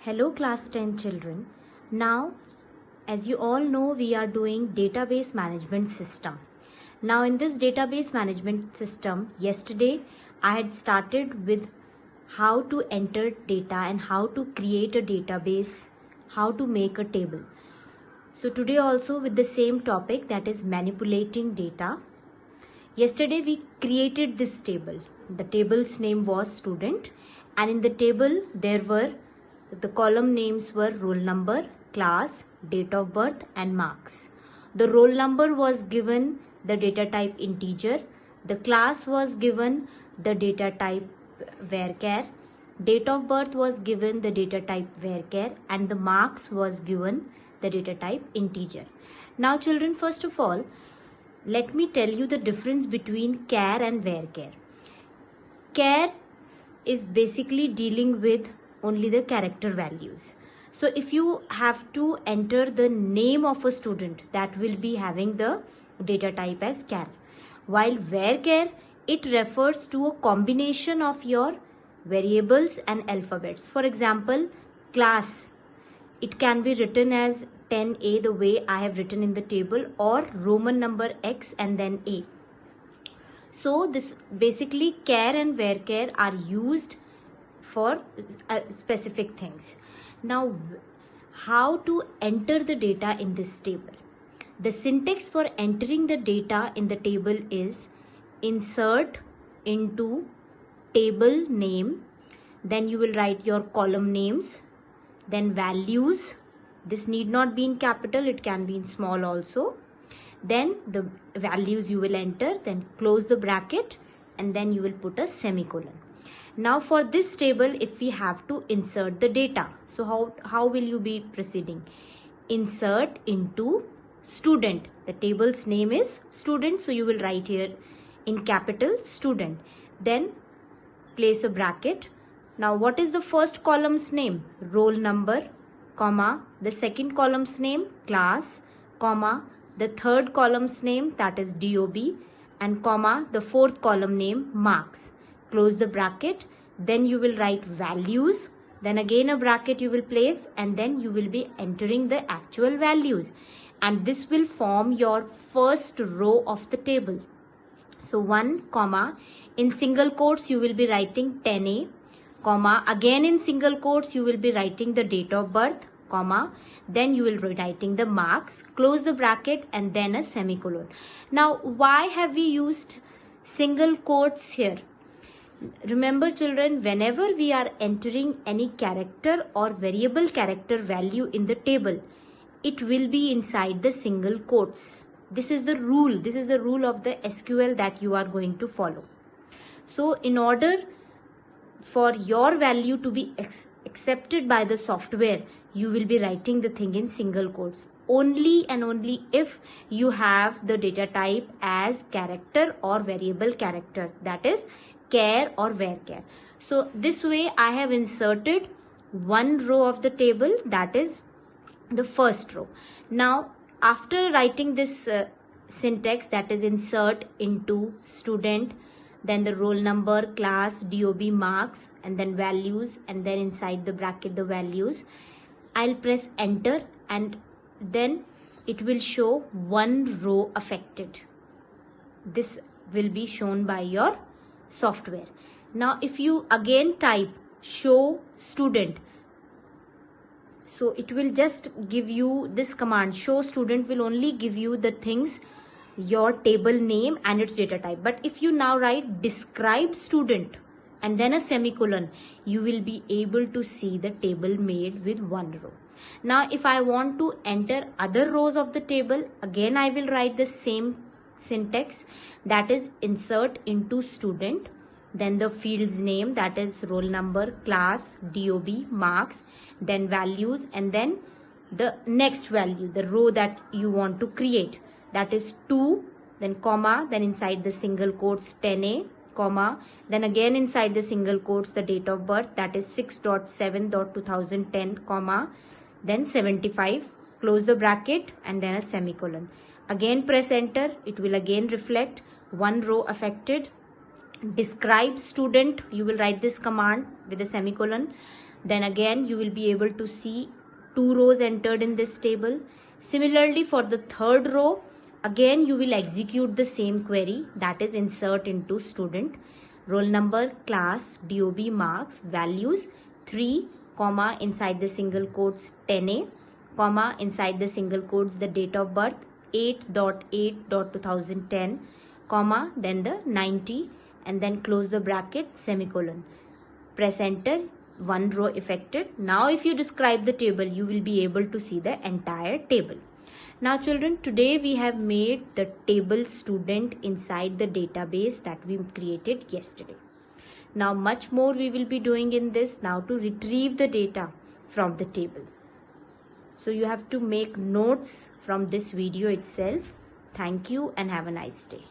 Hello class 10 children. Now, as you all know, we are doing database management system. Now in this database management system, yesterday I had started with how to enter data and how to create a database, how to make a table. So today also with the same topic, that is manipulating data. Yesterday we created this table. The table's name was student, and in the table the column names were roll number, class, date of birth and marks. The roll number was given the data type integer, the class was given the data type varchar, date of birth was given the data type varchar, and the marks was given the data type integer. Now children, first of all, let me tell you the difference between char and varchar. Char is basically dealing with only the character values. So if you have to enter the name of a student, that will be having the data type as char. While varchar, it refers to a combination of your variables and alphabets. For example, class, it can be written as 10A the way I have written in the table, or Roman number X and then A. So this basically char and varchar are used for specific things. Now, how to enter the data in this table? The syntax for entering the data in the table is insert into table name, then you will write your column names, then values. This need not be in capital, it can be in small also. Then the values you will enter, then close the bracket, and then you will put a semicolon. Now for this table, if we have to insert the data, so how will you be proceeding? Insert into student. The table's name is student, so you will write here in capital student. Then place a bracket. Now what is the first column's name? Roll number, comma, the second column's name class, comma, the third column's name, that is DOB, and comma, the fourth column name marks. Close the bracket, then you will write values, then again a bracket you will place, and then you will be entering the actual values, and this will form your first row of the table. So 1 comma, in single quotes you will be writing 10A, comma, again in single quotes you will be writing the date of birth, comma, then you will be writing the marks, close the bracket, and then a semicolon. Now why have we used single quotes here? Remember children, whenever we are entering any character or variable character value in the table, it will be inside the single quotes. This is the rule. This is the rule of the SQL that you are going to follow. So in order for your value to be accepted by the software, you will be writing the thing in single quotes. Only and only if you have the data type as character or variable character, that is char or varchar. So this way I have inserted one row of the table, that is the first row. Now after writing this syntax, that is insert into student, then the roll number, class, DOB, marks, and then values, and then inside the bracket the values, I'll press enter, and then it will show one row affected. This will be shown by your software. Now if you again type show student, so it will just give you this command. Show student will only give you the things, your table name and its data type. But if you now write describe student and then a semicolon, you will be able to see the table made with one row. Now if I want to enter other rows of the table, again I will write the same syntax, that is insert into student, then the field's name, that is roll number, class, DOB, marks, then values, and then the next value, the row that you want to create, that is 2, then comma, then inside the single quotes 10A, comma, then again inside the single quotes the date of birth, that is 6.7.2010, comma, then 75, close the bracket, and then a semicolon. Again press enter, it will again reflect one row affected. Describe student, you will write this command with a semicolon, Then again you will be able to see 2 rows entered in this table. Similarly, for the third row, again you will execute the same query, that is insert into student, roll number, class, DOB, marks, values 3, comma, inside the single quotes 10A, comma, inside the single quotes the date of birth 8.8.2010, comma, then the 90, and then close the bracket, semicolon. Press enter, 1 row affected. Now if you describe the table, you will be able to see the entire table. Now children, today we have made the table student inside the database that we created yesterday. Now much more we will be doing in this now to retrieve the data from the table. So you have to make notes from this video itself. Thank you and have a nice day.